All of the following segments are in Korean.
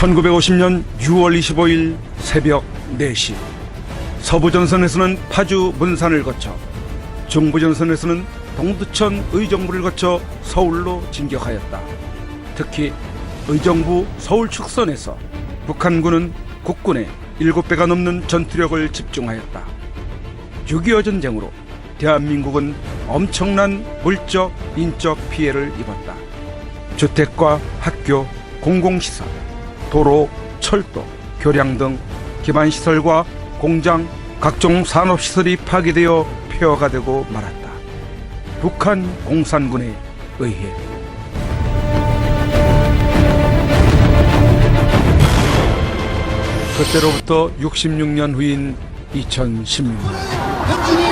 1950년 6월 25일 새벽 4시 서부전선에서는 파주 문산을 거쳐, 중부전선에서는 동두천 의정부를 거쳐 서울로 진격하였다. 특히 의정부 서울 축선에서 북한군은 국군의 7배가 넘는 전투력을 집중하였다. 6.25 전쟁으로 대한민국은 엄청난 물적, 인적 피해를 입었다. 주택과 학교, 공공시설, 도로, 철도, 교량 등 기반시설과 공장, 각종 산업시설이 파괴되어 폐허가 되고 말았다. 북한 공산군에 의해. 그때로부터 66년 후인 2016년. 현진이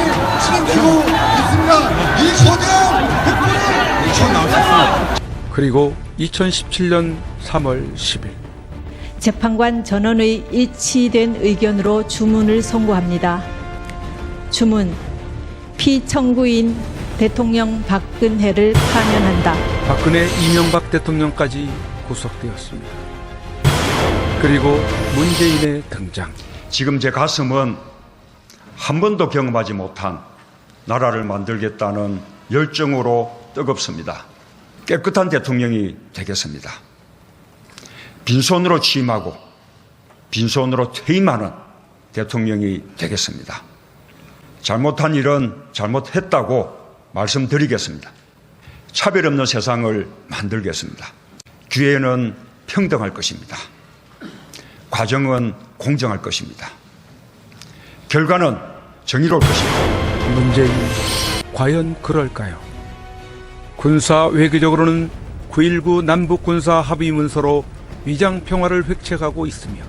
진행되고 있습니다. 이 거대한 북한의 그리고 2017년 3월 10일 재판관 전원의 일치된 의견으로 주문을 선고합니다. 주문: 피청구인 대통령 박근혜를 파면한다. 박근혜 이명박 대통령까지 구속되었습니다. 그리고 문재인의 등장. 지금 제 가슴은 한 번도 경험하지 못한 나라를 만들겠다는 열정으로 뜨겁습니다. 깨끗한 대통령이 되겠습니다. 빈손으로 취임하고 빈손으로 퇴임하는 대통령이 되겠습니다. 잘못한 일은 잘못했다고 말씀드리겠습니다. 차별 없는 세상을 만들겠습니다. 기회는 평등할 것입니다. 과정은 공정할 것입니다. 결과는 정의로울 것입니다. 문재인 과연 그럴까요? 군사 외교적으로는 9.19 남북군사 합의문서로 위장평화를 획책하고 있으며,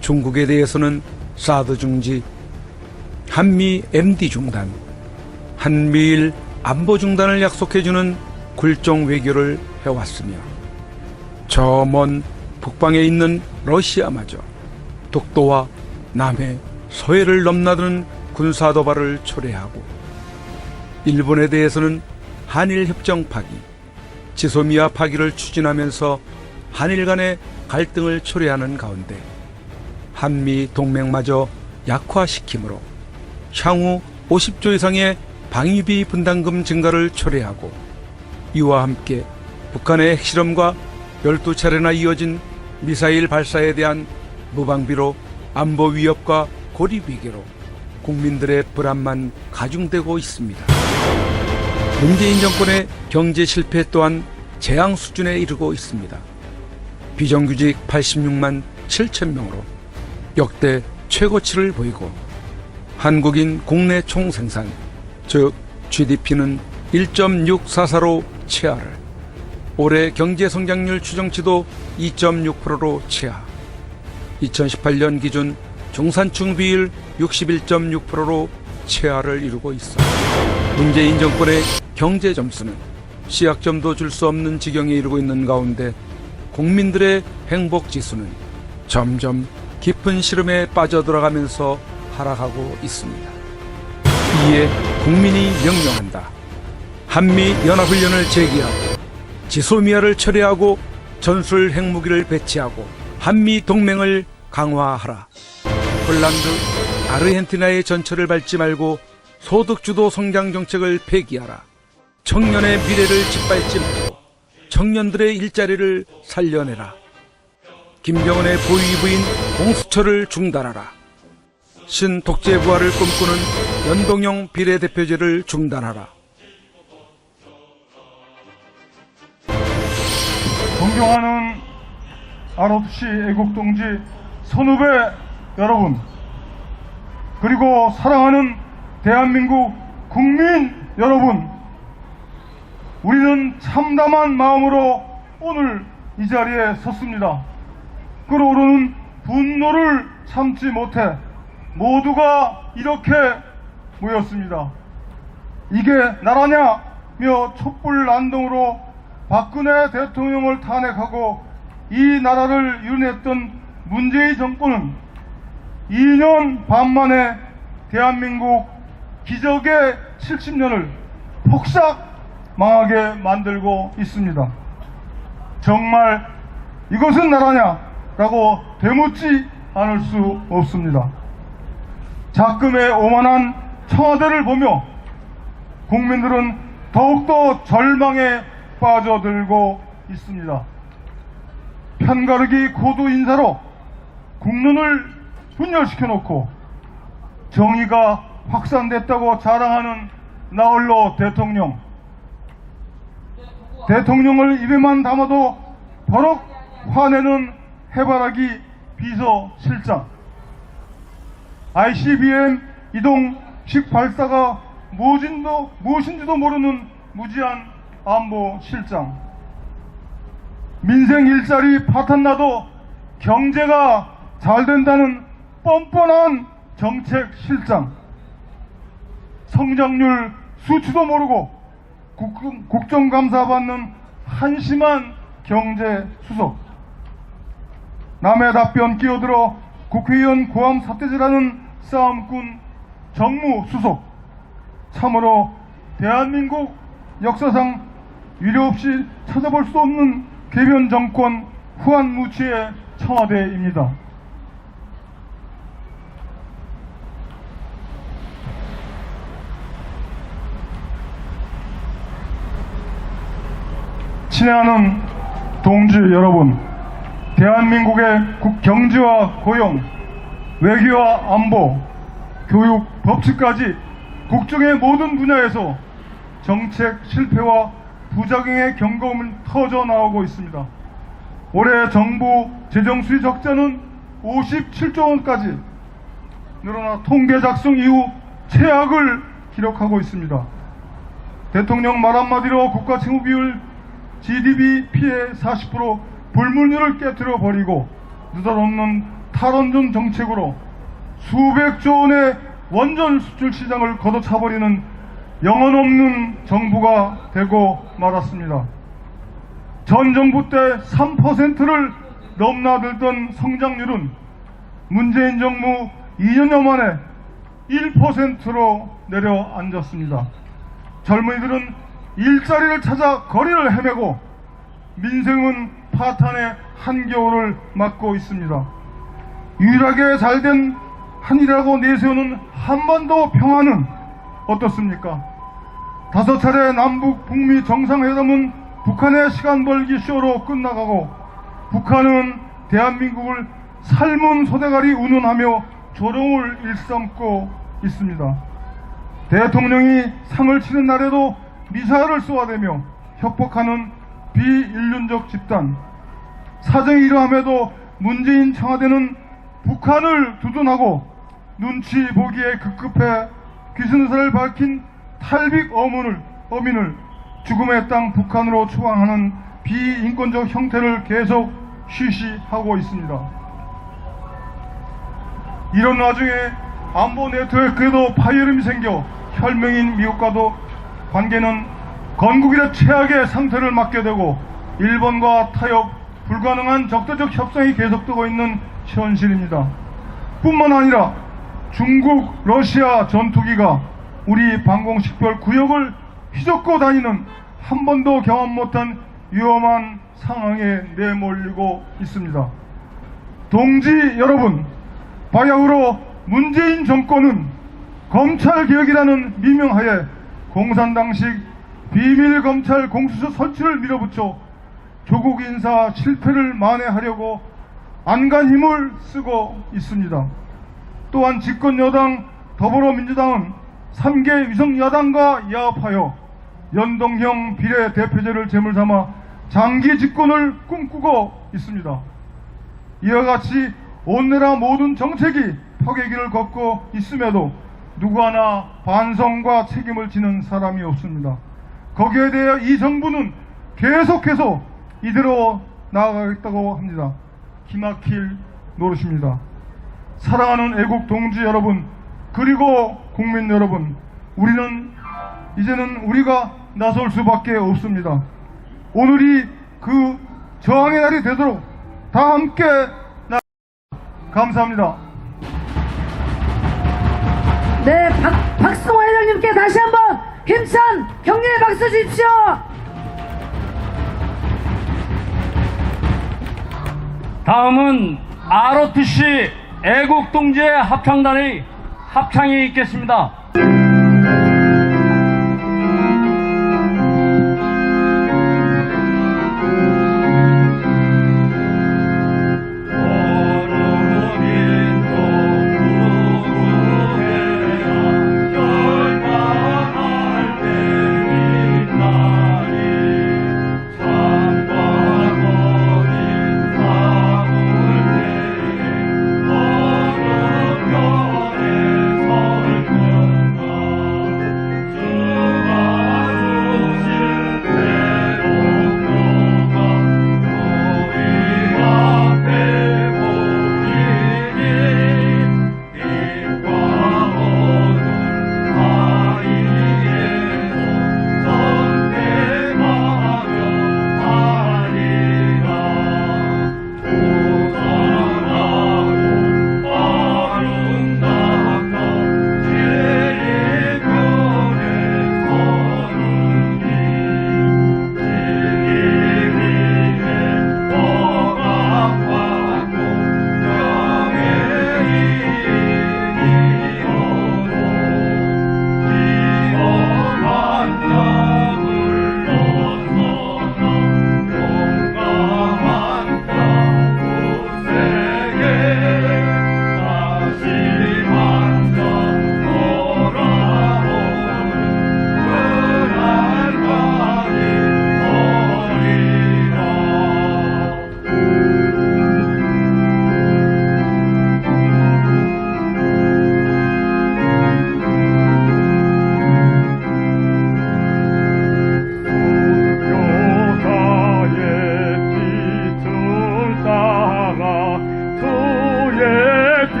중국에 대해서는 사드 중지, 한미 MD 중단, 한미일 안보 중단을 약속해주는 굴종 외교를 해왔으며, 저 먼 북방에 있는 러시아마저 독도와 남해, 서해를 넘나드는 군사 도발을 초래하고, 일본에 대해서는 한일 협정 파기, 지소미아 파기를 추진하면서 한일 간의 갈등을 초래하는 가운데 한미 동맹마저 약화시키므로 향후 50조 이상의 방위비 분담금 증가를 초래하고, 이와 함께 북한의 핵실험과 12차례나 이어진 미사일 발사에 대한 무방비로 안보 위협과 고립 위기로 국민들의 불안만 가중되고 있습니다. 문재인 정권의 경제 실패 또한 재앙 수준에 이르고 있습니다. 비정규직 86만 7천 명으로 역대 최고치를 보이고, 한국인 국내 총생산, 즉 GDP는 1.644로 최하를, 올해 경제성장률 추정치도 2.6%로 최하, 2018년 기준 중산층 비율 61.6%로 최하를 이루고 있어 문재인 정권의 경제 점수는 C학점도 줄 수 없는 지경에 이르고 있는 가운데, 국민들의 행복 지수는 점점 깊은 시름에 빠져들어가면서 하락하고 있습니다. 이에 국민이 명령한다. 한미 연합훈련을 재개하고 지소미아를 철회하고 전술 핵무기를 배치하고 한미 동맹을 강화하라. 폴란드, 아르헨티나의 전철을 밟지 말고 소득주도 성장 정책을 폐기하라. 청년의 미래를 짓밟지 말고 청년들의 일자리를 살려내라. 김정은의 보위부인 공수처를 중단하라. 신독재 부활을 꿈꾸는 연동형 비례대표제를 중단하라. 존경하는 ROTC 애국동지 선후배 여러분, 그리고 사랑하는 대한민국 국민 여러분, 우리는 참담한 마음으로 오늘 이 자리에 섰습니다. 끓어오르는 분노를 참지 못해 모두가 이렇게 모였습니다. 이게 나라냐며 촛불난동으로 박근혜 대통령을 탄핵하고 이 나라를 유린했던 문재인 정권은 2년 반 만에 대한민국 기적의 70년을 폭삭 망하게 만들고 있습니다. 정말 이것은 나라냐라고 되묻지 않을 수 없습니다. 작금의 오만한 청와대를 보며 국민들은 더욱더 절망에 빠져들고 있습니다. 편가르기 고도 인사로 국론을 분열시켜놓고 정의가 확산됐다고 자랑하는 나홀로 대통령. 대통령을 입에만 담아도 버럭 화내는 해바라기 비서실장. ICBM 이동식 발사가 무엇인지도 모르는 무지한 안보실장. 민생 일자리 파탄나도 경제가 잘 된다는 뻔뻔한 정책실장. 성장률 수치도 모르고 국정감사 받는 한심한 경제수석. 남의 답변 끼어들어 국회의원 고함 삿대질하는 싸움꾼 정무수석. 참으로 대한민국 역사상 유례없이 찾아볼 수 없는 개변 정권 후한무치의 청와대입니다. 친애하는 동지 여러분, 대한민국의 경제와 고용, 외교와 안보, 교육, 법치까지 국정의 모든 분야에서 정책 실패와 부작용의 경고음이 터져 나오고 있습니다. 올해 정부 재정수입 적자는 57조 원까지 늘어나 통계 작성 이후 최악을 기록하고 있습니다. 대통령 말 한마디로 국가 채무 비율 GDP 피해 40% 불문율을 깨뜨려 버리고 느닷없는 탈원전 정책으로 수백조 원의 원전 수출 시장을 걷어차버리는 영혼 없는 정부가 되고 말았습니다. 전 정부 때 3%를 넘나들던 성장률은 문재인 정부 2년여 만에 1%로 내려앉았습니다. 젊은이들은 일자리를 찾아 거리를 헤매고 민생은 파탄의 한겨울을 맞고 있습니다. 유일하게 잘된 한이라고 내세우는 한반도 평화는 어떻습니까? 5차례 남북 북미 정상회담은 북한의 시간 벌기 쇼로 끝나가고 북한은 대한민국을 삶은 소대가리 운운하며 조롱을 일삼고 있습니다. 대통령이 상을 치는 날에도 미사일을 쏘아대며 협박하는 비인륜적 집단. 사정이 이러함에도 문재인 청와대는 북한을 두둔하고 눈치 보기에 급급해 귀순사를 밝힌 탈북 어민을 죽음의 땅 북한으로 추앙하는 비인권적 형태를 계속 쉬쉬하고 있습니다. 이런 와중에 안보 네트워크에도 파열음이 생겨 혈맹인 미국과도 관계는 건국 이래 최악의 상태를 맞게 되고 일본과 타협 불가능한 적대적 협상이 계속되고 있는 현실입니다. 뿐만 아니라 중국, 러시아 전투기가 우리 방공식별 구역을 휘젓고 다니는 한 번도 경험 못한 위험한 상황에 내몰리고 있습니다. 동지 여러분, 바야흐로 문재인 정권은 검찰개혁이라는 미명하에 공산당식 비밀검찰 공수처 설치를 밀어붙여 조국 인사 실패를 만회하려고 안간 힘을 쓰고 있습니다. 또한 집권여당 더불어민주당은 3개 위성야당과 야합하여 연동형 비례대표제를 제물삼아 장기 집권을 꿈꾸고 있습니다. 이와 같이 온내라 모든 정책이 파괴기를 걷고 있음에도 누구 하나 반성과 책임을 지는 사람이 없습니다. 거기에 대해 이 정부는 계속해서 이대로 나아가겠다고 합니다. 기막힐 노릇입니다. 사랑하는 애국 동지 여러분, 그리고 국민 여러분, 이제는 우리가 나설 수밖에 없습니다. 오늘이 그 저항의 날이 되도록 다 함께 감사합니다. 네, 박승호 회장님께 다시 한번 힘찬 격려의 박수 주십시오. 다음은 ROTC 애국동지회 합창단의 합창이 있겠습니다.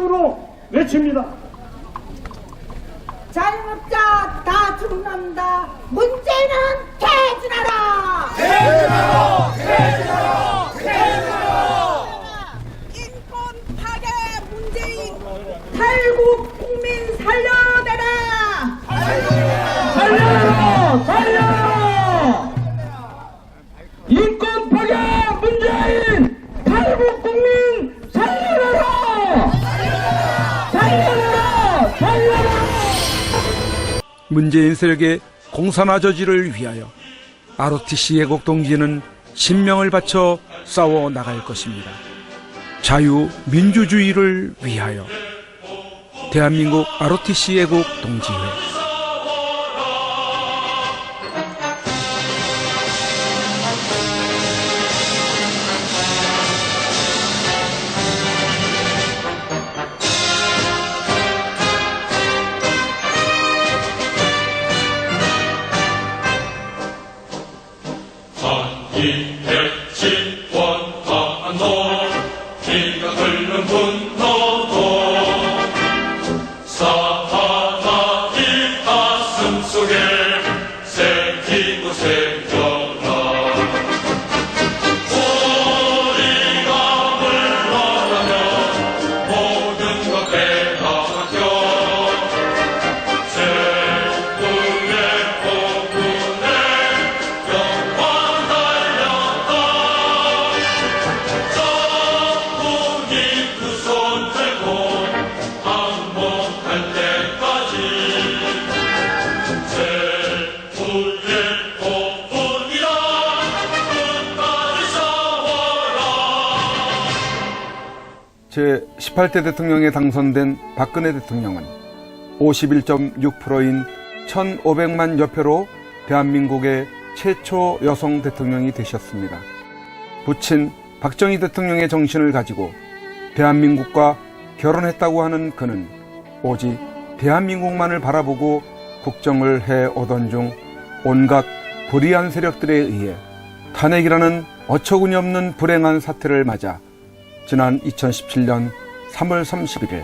이름으로 외칩니다. 자영업자 다 죽는다. 문제는 퇴진하라. 퇴진하라. 퇴진하라. 퇴진하라. 인권 파괴 문재인 탈북 국민 살려내라. 살려라! 살려라! 인권 파괴 문재인 탈북 국민 살려라! 살려라! 살려라! 문재인 세력의 공산화 저지를 위하여 ROTC 애국 동지는 신명을 바쳐 싸워 나갈 것입니다. 자유민주주의를 위하여 대한민국 ROTC 애국 동지회. 이백지 원한도 피가 흐르는 분노도 사하나이 가슴 속에 새기고 새겨라. 우리가 물러나면 모든 것 빼앗겨 제국의 복군의 영광 제18대 대통령에 당선된 박근혜 대통령은 51.6%인 1,500만 여표로 대한민국의 최초 여성 대통령이 되셨습니다. 부친 박정희 대통령의 정신을 가지고 대한민국과 결혼했다고 하는 그는 오직 대한민국만을 바라보고 국정을 해오던 중 온갖 불의한 세력들에 의해 탄핵이라는 어처구니 없는 불행한 사태를 맞아 지난 2017년 3월 31일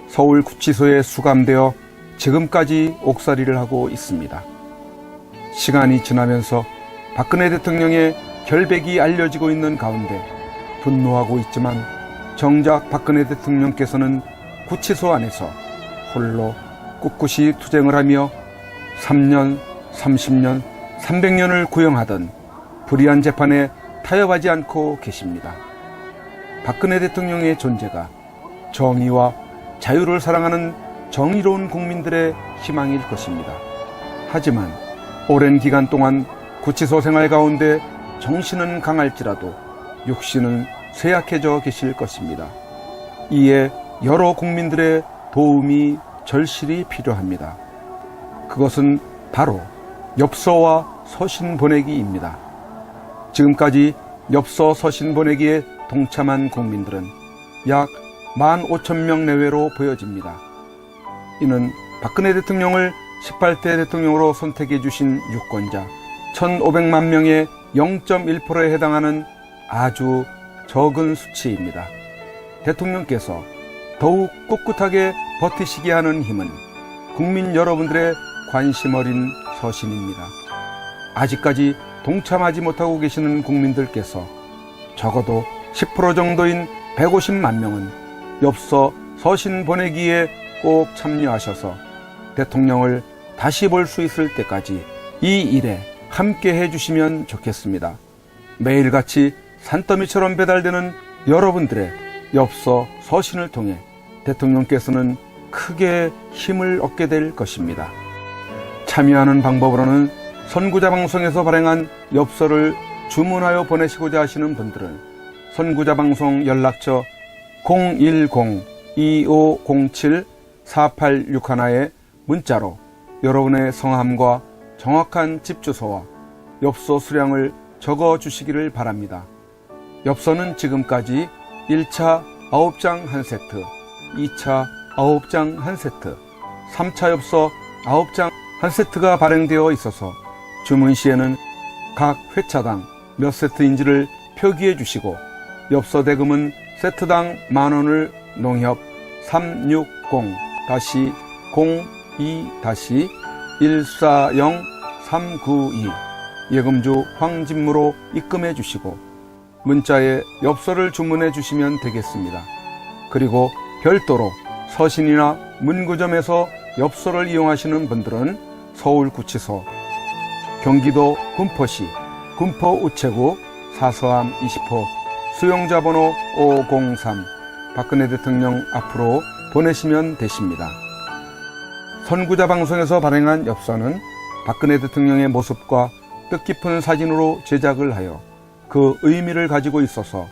서울구치소에 수감되어 지금까지 옥살이를 하고 있습니다. 시간이 지나면서 박근혜 대통령의 결백이 알려지고 있는 가운데 분노하고 있지만 정작 박근혜 대통령께서는 구치소 안에서 홀로 꿋꿋이 투쟁을 하며 3년, 30년, 300년을 구형하던 불의한 재판에 타협하지 않고 계십니다. 박근혜 대통령의 존재가 정의와 자유를 사랑하는 정의로운 국민들의 희망일 것입니다. 하지만 오랜 기간 동안 구치소 생활 가운데 정신은 강할지라도 육신은 쇠약해져 계실 것입니다. 이에 여러 국민들의 도움이 절실히 필요합니다. 그것은 바로 엽서와 서신 보내기입니다. 지금까지 엽서 서신 보내기에 동참한 국민들은 약 15,000명 내외로 보여집니다. 이는 박근혜 대통령을 18대 대통령으로 선택해 주신 유권자 1,500만 명의 0.1%에 해당하는 아주 적은 수치입니다. 대통령께서 더욱 꿋꿋하게 버티시게 하는 힘은 국민 여러분들의 관심 어린 서신입니다. 아직까지 동참하지 못하고 계시는 국민들께서 적어도 10% 정도인 150만 명은 엽서 서신 보내기에 꼭 참여하셔서 대통령을 다시 볼 수 있을 때까지 이 일에 함께 해주시면 좋겠습니다. 매일같이 산더미처럼 배달되는 여러분들의 엽서 서신을 통해 대통령께서는 크게 힘을 얻게 될 것입니다. 참여하는 방법으로는 선구자 방송에서 발행한 엽서를 주문하여 보내시고자 하시는 분들은 선구자 방송 연락처 010-2507-4861에 문자로 여러분의 성함과 정확한 집 주소와 엽서 수량을 적어 주시기를 바랍니다. 엽서는 지금까지 1차 9장 1세트, 2차 9장 1세트, 3차 엽서 9장 1세트가 발행되어 있어서 주문 시에는 각 회차당 몇 세트인지를 표기해 주시고 엽서 대금은 세트당 10,000원을 농협 360-02-140392 예금주 황진무로 입금해 주시고 문자에 엽서를 주문해 주시면 되겠습니다. 그리고 별도로 서신이나 문구점에서 엽서를 이용하시는 분들은 서울구치소, 경기도 군포시 군포우체구 사서함 20호 수용자 번호 503 박근혜 대통령 앞으로 보내시면 되십니다. 선구자 방송에서 발행한 엽서는 박근혜 대통령의 모습과 뜻깊은 사진으로 제작을 하여 그 의미를 가지고 있어서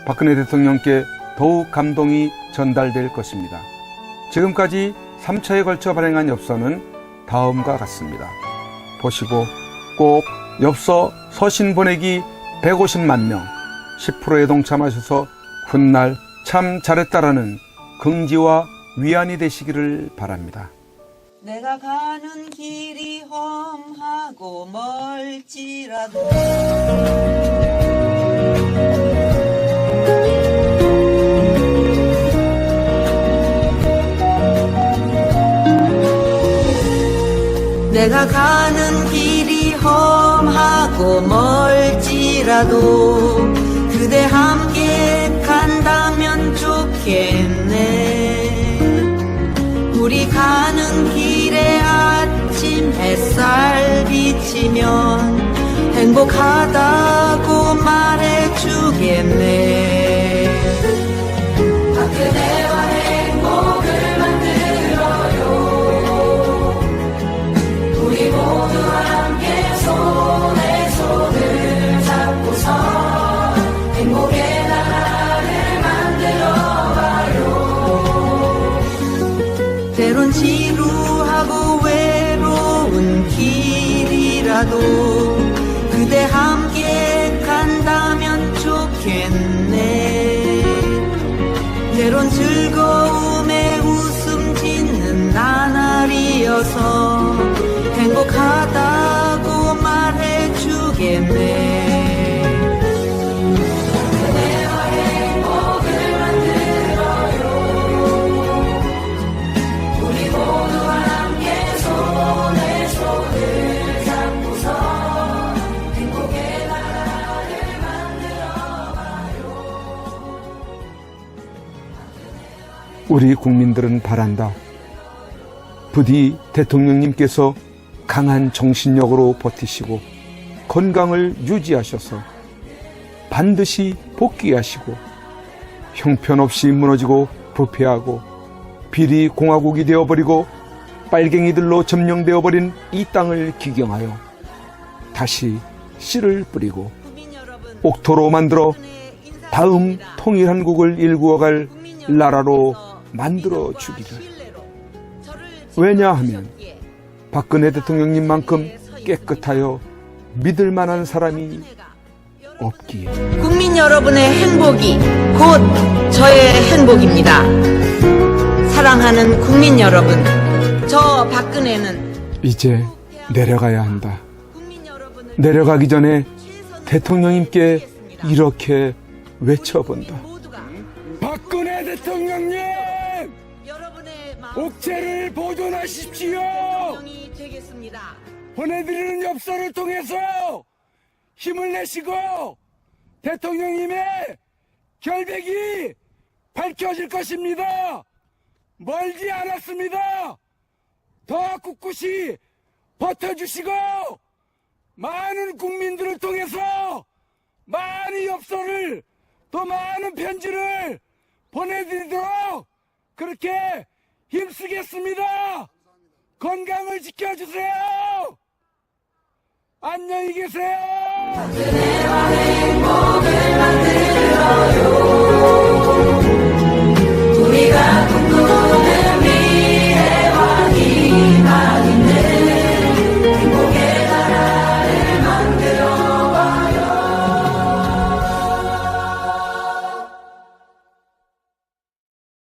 박근혜 대통령께 더욱 감동이 전달될 것입니다. 지금까지 3차에 걸쳐 발행한 엽서는 다음과 같습니다. 보시고 꼭 엽서 서신 보내기 150만 명 10%에 동참하셔서 훗날 참 잘했다라는 긍지와 위안이 되시기를 바랍니다. 내가 가는 길이 험하고 멀지라도 내가 가는 길이 험하고 멀지라도 그대 함께 간다면 좋겠네. 우리 가는 길에 아침 햇살 비치면 행복하다고 말해주겠네. 그대와 행복을 만들어요. 우리 모두 함께 손에 손을 잡고서 행복의 나라를 만들어봐요. 때론 지루하고 외로운 길이라도 그대 함께 간다면 좋겠네. 때론 즐거움에 웃음 짓는 나날이어서 행복하다고 말해주겠네. 그대와 행복을 만들어요. 우리 모두 함께 손에 손을 잡고서 행복의 나라를 만들어봐요. 우리 국민들은 바란다. 부디 대통령님께서 강한 정신력으로 버티시고 건강을 유지하셔서 반드시 복귀하시고 형편없이 무너지고 부패하고 비리 공화국이 되어버리고 빨갱이들로 점령되어버린 이 땅을 기경하여 다시 씨를 뿌리고 옥토로 만들어 다음 통일한국을 일구어갈 나라로 만들어 주기를. 왜냐하면 박근혜 대통령님만큼 깨끗하여 믿을 만한 사람이 없기에. 국민 여러분의 행복이 곧 저의 행복입니다. 사랑하는 국민 여러분, 저 박근혜는 이제 내려가야 한다. 내려가기 전에 대통령님께 이렇게 외쳐본다. 박근혜 대통령님, 옥체를 보존하십시오. 보내드리는 엽서를 통해서 힘을 내시고 대통령님의 결백이 밝혀질 것입니다. 멀지 않았습니다. 더 꿋꿋이 버텨주시고 많은 국민들을 통해서 많은 엽서를 또 많은 편지를 보내드리도록 그렇게 힘쓰겠습니다. 건강을 지켜주세요. 안녕히 계세요. 그대와 행복을 만들어요.